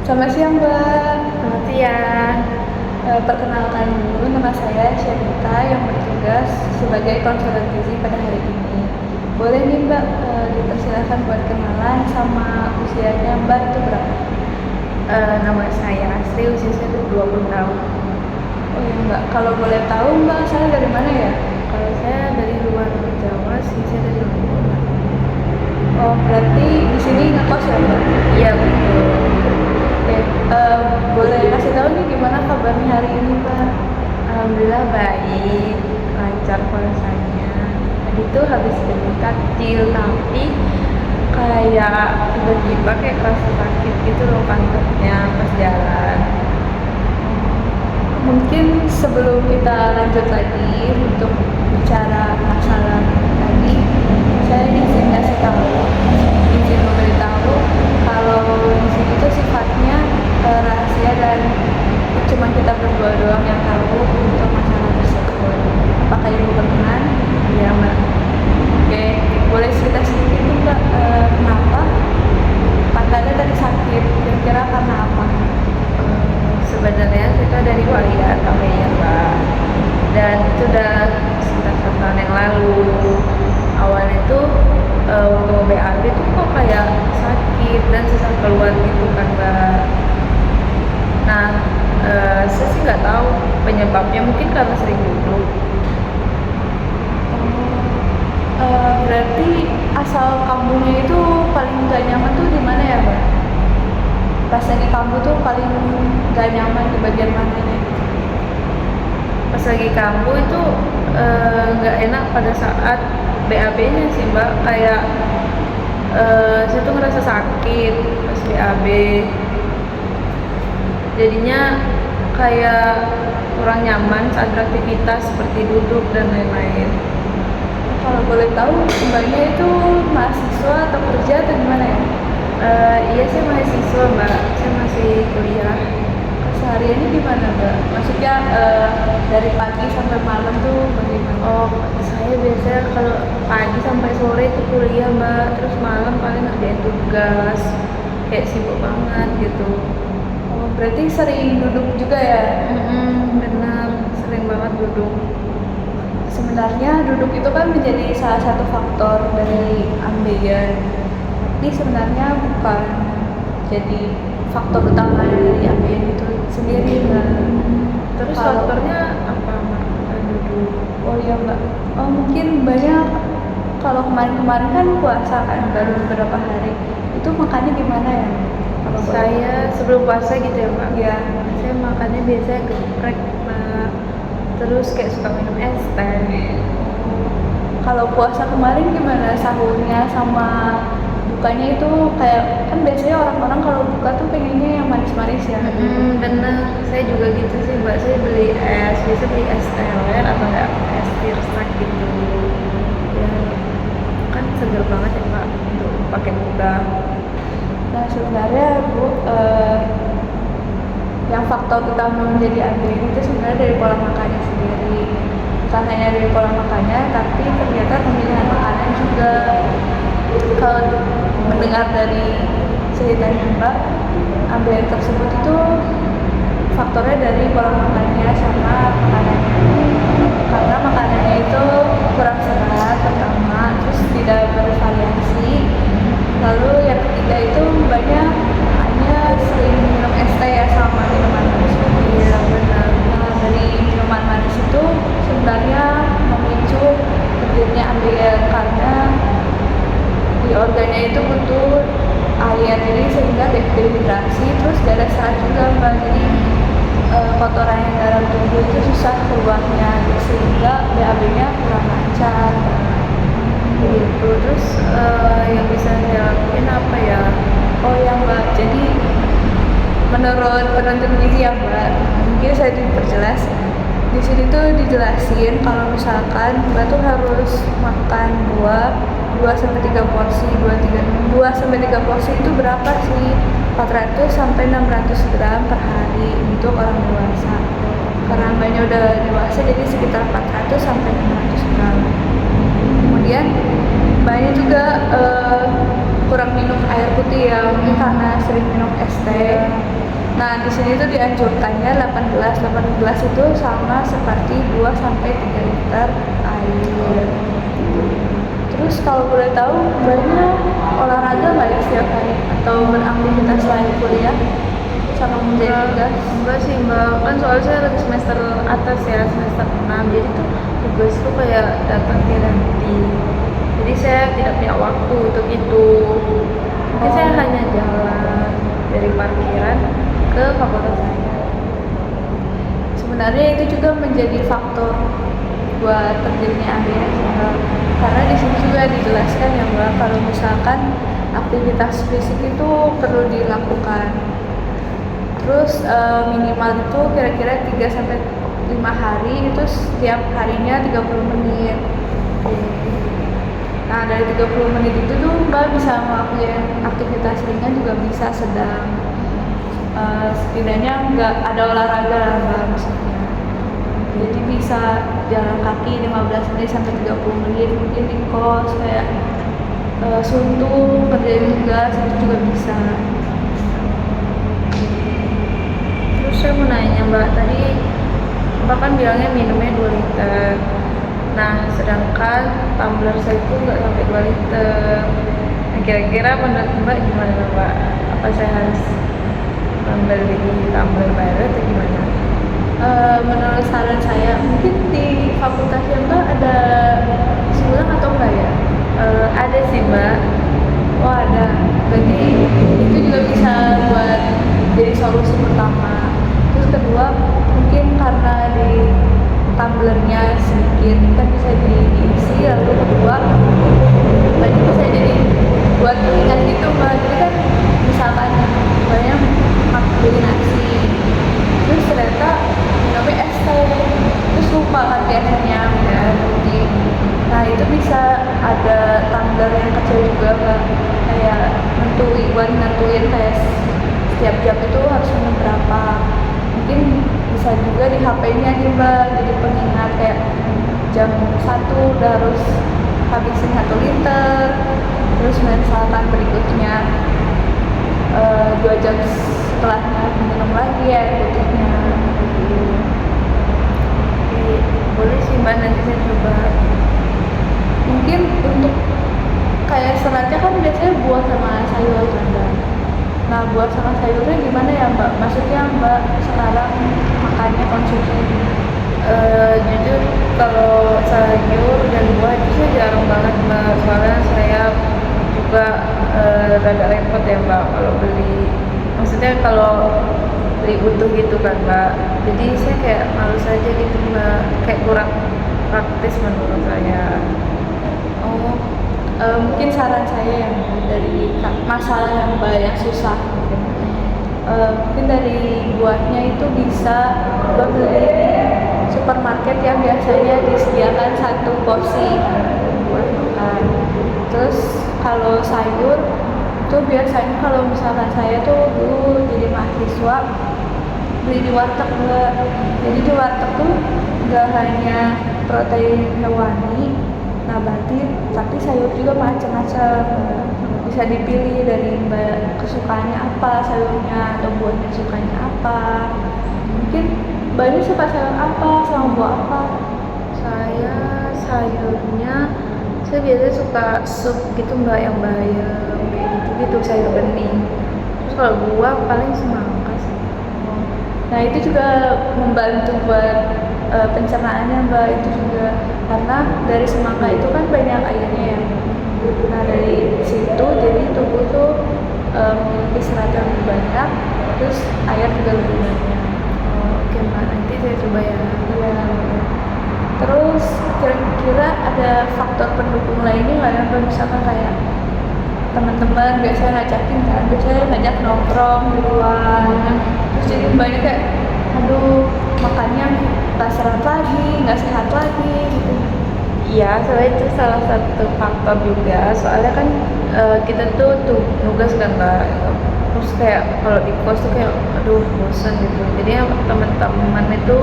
Selamat siang, Mbak. Selamat siang. Perkenalkan dulu, nama saya Syanita yang bertugas sebagai konselor gizi pada hari ini. Boleh nih, Mbak, dipersilakan buat kenalan sama usianya Mbak itu berapa? Nama saya Asri, usia saya 20 tahun. Oh iya, Mbak. Kalau boleh tahu, Mbak, asalnya dari mana ya? Kalau saya dari luar Jawa sih, saya dari Lombok. Oh, berarti di sini ngekos ya, Mbak? Iya betul. Oke, boleh kasih tahu nih gimana kabarnya hari ini, Mbak? Alhamdulillah baik, lancar puasanya. Tadi tuh habis beli takjil, tapi kayak tiba-tiba kayak kerasa sakit gitu loh pantatnya pas jalan. Mungkin sebelum kita lanjut lagi untuk bicara masalah tadi, saya izin kasih tahu, izin memberitahu kalau di sini tuh sifatnya rahasia dan cuma kita berdua doang yang tahu untuk masalah tersebut. Apakah ibu berkenan? Iya mbak. Oke, boleh cerita sedikit nih, Mbak, kenapa pantatnya tadi sakit? Kira-kira karena apa? Sebenarnya itu dari walian ya mbak, dan itu udah sekitar 1 tahun yang lalu. Awalnya tuh waktu BAB tuh kok kayak sakit dan susah keluar gitu kan mbak. Nah saya sih nggak tahu penyebabnya, mungkin karena sering duduk. Berarti asal kambuhnya itu paling gak nyaman tuh di mana ya, Mbak? Pas lagi kambuh tuh paling gak nyaman di bagian mananya? Pas lagi kambuh itu nggak enak pada saat BAB-nya sih mbak, kayak saya tuh ngerasa sakit pas BAB, jadinya kayak kurang nyaman saat beraktivitas seperti duduk dan lain-lain. Kalau boleh tahu, Mbaknya itu mahasiswa atau kerja atau gimana ya? Iya saya mahasiswa mbak, saya masih kuliah. Kesehariannya gimana, Mbak? Maksudnya dari pagi sampai malam tuh bagaimana? Oh, saya biasanya kalau pagi sampai sore itu kuliah mbak, terus malam paling ngerjain tugas, kayak sibuk banget gitu. Oh, berarti sering duduk juga ya? Benar, sering banget duduk. Sebenarnya duduk itu kan menjadi salah satu faktor dari ambeien. Tapi sebenarnya bukan jadi faktor utama dari ambeien itu sendiri, Mbak. Terus Kalau- faktornya apa mbak? Duduk. Oh iya, Mbak. Oh, mungkin banyak kalau kemarin-kemarin kan puasa kan baru beberapa hari. Itu makannya gimana ya? Kalau boleh Saya sebelum puasa gitu ya mbak. Iya. Saya makannya biasanya geprek mbak. Terus kayak suka minum es teh. Kalau puasa kemarin gimana sahurnya sama bukanya itu kayak kan biasanya orang-orang kalau buka tuh pengennya yang manis-manis ya. Bener, saya juga gitu sih mbak. Saya beli es, biasa beli es teler atau enggak es tirsak gitu. Ya, kan seger banget ya mbak untuk pakai gula. Nah sebenarnya Bu, yang faktor utama menjadi ambeien itu sebenarnya dari pola makannya sendiri. Bukan hanya dari pola makannya, tapi ternyata pemilihan makanan juga. Kalau mendengar dari ceritanya Mbak, ambeien tersebut itu faktornya dari pola makannya sama makanannya. Karena makanannya itu kurang serat pertama, terus tidak bervariasi. Lalu yang ketiga itu banyak hanya sering minum es teh ya sama minuman manis. Iya benar. Nah, dari minuman manis itu sebenarnya memicu terjadinya ambeien karena di organnya itu butuh air, jadi sehingga dehidrasi, terus gak ada serat juga mbak, jadi kotoran yang dalam tubuh itu susah keluarnya, sehingga BAB-nya kurang lancar. Gitu. Terus yang bisa saya lakuin apa ya? Oh ya mbak, jadi menurut penuntut gizi ya mbak, mungkin saya diperjelas di sini tuh dijelasin kalau misalkan mbak tuh harus makan buah 2-3 porsi. 2-3 porsi itu berapa sih? 400 sampai 600 gram per hari untuk orang dewasa. Karena mbaknya udah dewasa jadi sekitar 400 sampai 600 gram. Kemudian mbaknya juga kurang minum air putih ya, mungkin karena sering minum es teh. Nah, di sini tuh dianjurkannya 18 itu sama seperti 2 sampai 3 liter air. Terus kalau boleh tahu, banyak olahraga nggak ya setiap hari atau beraktivitas selain kuliah sama menjadi tugas? Enggak sih mbak, kan soalnya saya lagi semester atas ya, semester 6, jadi tuh tugas tuh kayak datang ganti. Jadi saya tidak punya waktu untuk itu. Mungkin saya hanya jalan dari parkiran ke fakultas saya. Sebenarnya itu juga menjadi faktor buat terjadinya ABS ya. Karena di sini juga dijelaskan ya Mbak, kalau misalkan aktivitas fisik itu perlu dilakukan. Terus minimal itu kira-kira 3 sampai 5 hari, itu setiap harinya 30 menit. Nah, dari 30 menit itu tuh Mbak bisa melakukan aktivitas ringan juga bisa sedang. Setidaknya nggak ada olahraga lah Mbak maksudnya. Jadi bisa jalan kaki 15 menit sampai 30 menit, mungkin di kos kayak suntuk, kerjain tugas itu juga bisa. Terus saya mau nanya mbak, tadi mbak kan bilangnya minumnya 2 liter. Nah, sedangkan tumbler saya itu nggak sampai 2 liter. Nah, kira-kira menurut mbak gimana mbak? Apa saya harus membeli tumbler baru atau gimana? Menurut saran saya, mungkin di fakultas yang Mbak ada siulang atau enggak ya? Ada sih mbak. Oh ada, berarti itu juga bisa buat jadi solusi pertama. Terus kedua, mungkin karena di tumblernya sedikit kan bisa diisi, lalu kedua banyak bisa jadi buat pengingat gitu Mbak. Jadi kan misalkan banyak beli nasi, terus ternyata minumnya es teh, terus lupa kan biasanya minum air putih. Nah itu bisa ada tumbler yang kecil juga Mbak, kayak nentuin kayak setiap jam itu harus minum berapa. Mungkin bisa juga di HP-nya nih Mbak, jadi pengingat kayak jam 1 udah harus habisin 1 liter, terus misalkan berikutnya 2 jam setelahnya minum lagi air putihnya. Boleh sih mbak, nanti saya coba. Mungkin untuk kayak seratnya kan biasanya buah sama sayur kan Mbak. Nah buah sama sayurnya gimana ya Mbak? Maksudnya Mbak sekarang makannya konsumsi? Jujur kalau sayur dan buah itu saya jarang banget mbak, soalnya saya juga rada repot ya mbak kalau beli, maksudnya kalau beli utuh gitu kan mbak, jadi saya kayak malas aja gitu mbak, kayak kurang praktis menurut saya. Oh, mungkin saran saya yang dari masalah yang Mbak yang susah mungkin. Mungkin dari buahnya itu bisa Mbak beli di supermarket yang biasanya disediakan 1 porsi buat makan. Terus kalau sayur itu biasanya kalau misalkan saya tuh dulu jadi mahasiswa beli di warteg Mbak. Jadi di warteg tuh nggak hanya protein hewani, nabati, tapi sayur juga macam-macam. Bisa dipilih dari Mbak kesukaannya apa, sayurnya atau buahnya sukanya apa. Mungkin Mbak ini suka sayur apa sama buah apa? Saya sayurnya, saya biasanya suka sup gitu mbak, yang bayam kayak gitu sayur bening. Terus kalau buah paling semangka sih. Nah itu juga membantu buat pencernaannya Mbak, itu juga karena dari semangka itu kan banyak airnya ya. Nah dari situ jadi tubuh tuh memiliki serat yang lebih banyak, terus air juga lebih banyak. Oke mbak, nanti saya coba ya. Iya. Terus kira-kira ada faktor pendukung lainnya nggak ya Mbak? Misalkan kayak teman-teman biasanya ngajakin kan, biasanya ngajak nongkrong di luar, terus jadi banyak kayak aduh makannya nggak sehat lagi, nggak sehat lagi gitu. Iya, soalnya itu salah satu faktor juga. Soalnya kan kita tuh nugas kan mbak. Terus kayak kalau di kos tuh kayak aduh bosan gitu. Jadi teman-teman itu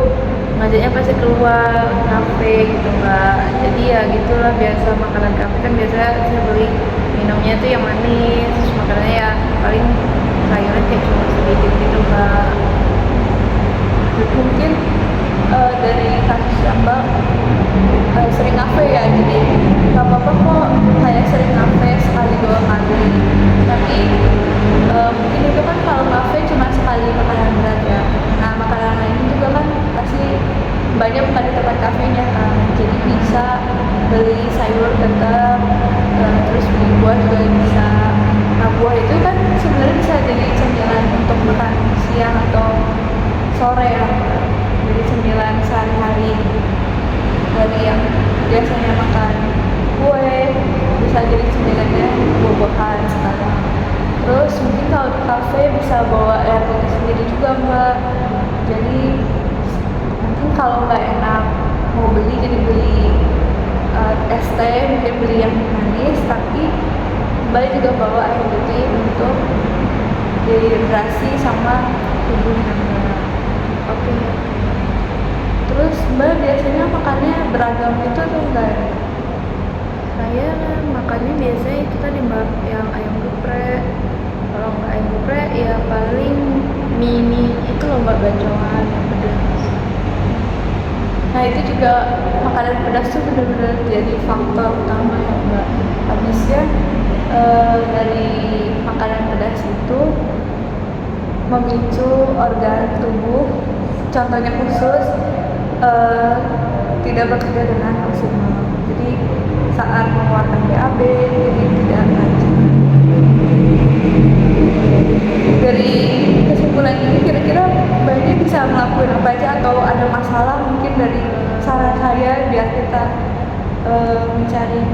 ngajaknya pasti keluar kafe gitu mbak. Jadi ya gitulah, biasa makanan kafe kan biasanya saya beli minumnya tuh yang manis, terus makanannya ya paling sayurnya kayak cuma sedikit cemilannya buah-buahan sekarang. Terus mungkin kalau di kafe bisa bawa air putih sendiri juga mbak. Jadi mungkin kalau nggak enak mau beli jadi beli es teh, mungkin beli yang manis, tapi mbak juga bawa air putih untuk dehidrasi sama tubuhnya mbak. Oke. Terus mbak biasanya makannya beragam gitu atau enggak? Saya makannya biasanya itu tadi mbak, yang ayam geprek. Kalau nggak ayam geprek ya paling mie itu loh mbak, gacoan yang pedas. Nah itu juga makanan pedas tuh benar-benar jadi faktor utama ya mbak. Habisnya dari makanan pedas itu memicu organ tubuh, contohnya khusus tidak bekerja dengan maksimal. Jadi saat mengeluarkan BAB jadi tidak lancar. Dari kesimpulan ini kira-kira mbaknya bisa melakukan apa aja atau ada masalah mungkin dari saran saya biar kita mencari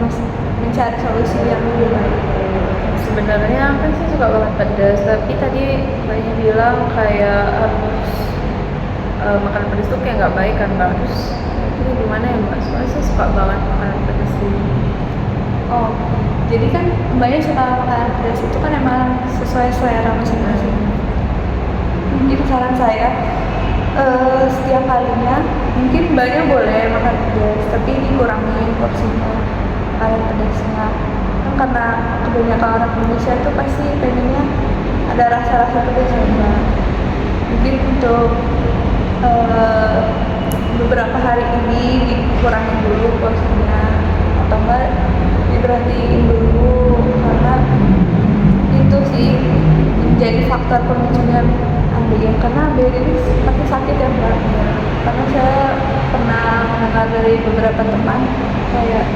solusi yang lebih baik. Sebenarnya kan sih suka banget pedas, tapi tadi mbaknya bilang kayak harus makan pedas tuh kayak nggak baik kan mbak. Terus itu gimana ya mbak? Soalnya saya suka banget makanan pedas sih. Oh, jadi kan mbaknya suka makan pedas itu kan emang sesuai selera masing-masing. Jadi saran saya setiap harinya mungkin mbaknya boleh makan pedas, tapi dikurangin porsinya makanan pedasnya. Kan karena kebanyakan orang Indonesia tuh pasti pengennya ada rasa-rasa pedas ya mbak. Mungkin untuk beberapa hari ini dikurangin dulu porsinya, atau enggak diberhentiin dulu, karena itu sih menjadi faktor pemicunya ambeien. Karena ambeien ini pasti sakit ya mbak. Karena saya pernah mendengar dari beberapa teman kayak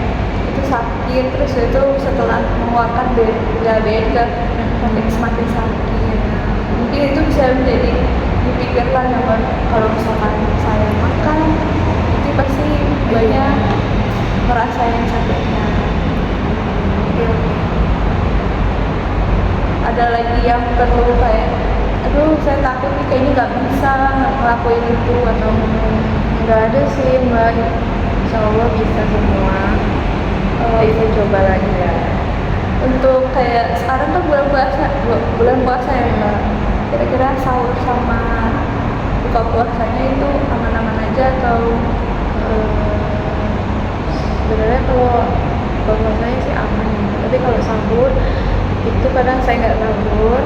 itu sakit, terus itu setelah mengeluarkan BAB juga semakin sakit. Mungkin itu bisa menjadi dipikirkan ya mbak, kalau misalkan saya makan itu pasti banyak ngerasain sakitnya. Ada lagi yang perlu kayak aduh saya takut nih kayaknya nggak bisa ngelakuin itu atau Nggak ada sih mbak, insya Allah bisa semua. Bisa coba lagi ya. untuk kayak sekarang kan bulan puasa ya mbak, kira-kira sahur sama buka puasanya itu aman-aman aja atau Sebenarnya kalau puasanya sih aman ya, tapi kalau sahur itu kadang saya nggak sahur,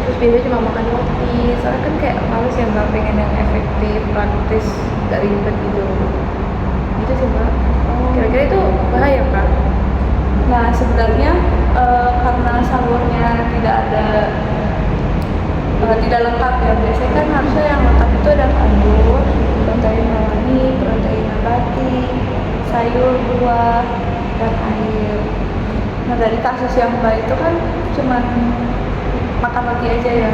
terus biasanya cuma makan roti. Soalnya kan kayak males ya mbak, pengen yang efektif, praktis, nggak ribet gitu. Gitu sih mbak. Kira-kira itu bahaya mbak? nah sebenarnya karena sahurnya tidak lengkap ya, biasanya kan harusnya yang lengkap itu ada karbo, protein hewani, protein nabati, sayur, buah, dan air. Nah dari kasus yang mbak itu kan cuman makan roti aja ya.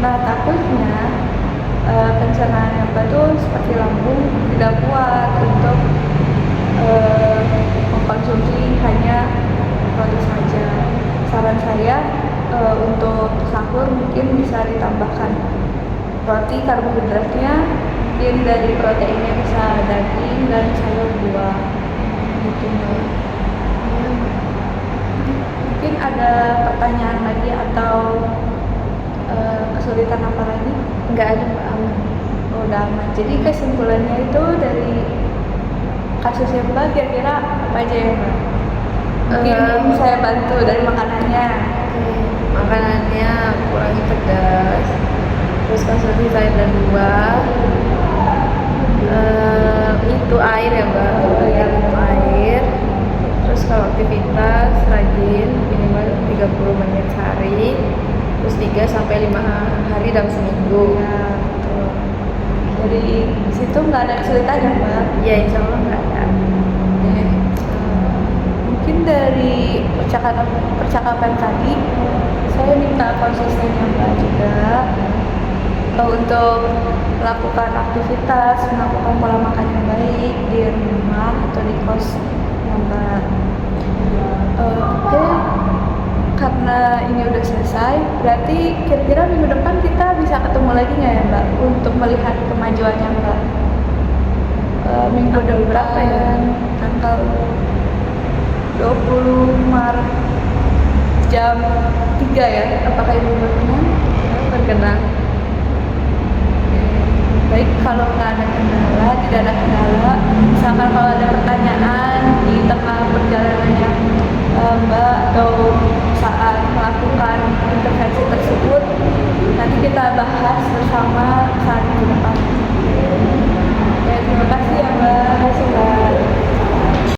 Nah takutnya pencernaan yang mbak tuh seperti lambung tidak kuat untuk mengkonsumsi hanya roti saja. Saran saya untuk sahur mungkin bisa ditambahkan roti, karbohidratnya mungkin dari proteinnya bisa daging dan sayur buah gitu mbak. Mungkin ada pertanyaan lagi atau kesulitan apa lagi? Nggak ada mbak, aman. Oh, udah aman. Jadi kesimpulannya itu dari kasusnya mbak kira-kira apa aja ya mbak? Mungkin saya bantu dari makanannya. Makanannya kurangi pedas, terus konsumsi sayur dan buah. Itu air ya mbak, minum air. Terus kalau aktivitas rajin minimal 30 menit sehari, terus 3-5 hari dalam seminggu. Ya, betul. Dari situ nggak ada kesulitan ya mbak? Ya insya Allah nggak ada. Mungkin dari percakapan tadi saya minta konsisten ya mbak juga untuk melakukan aktivitas, melakukan pola makan yang baik di rumah atau di kos ya mbak. Oke, karena ini udah selesai, berarti kira-kira minggu depan kita bisa ketemu lagi nggak ya Mbak untuk melihat kemajuannya Mbak? Minggu Tanggal depan berapa ya? tanggal 20 Maret jam 3 ya, apakah Ibu berkenan? Berkenan. Baik, kalau nggak ada kendala, tidak ada kendala, misalkan kalau ada pertanyaan di tengah perjalanannya Mbak atau saat melakukan intervensi tersebut, nanti kita bahas bersama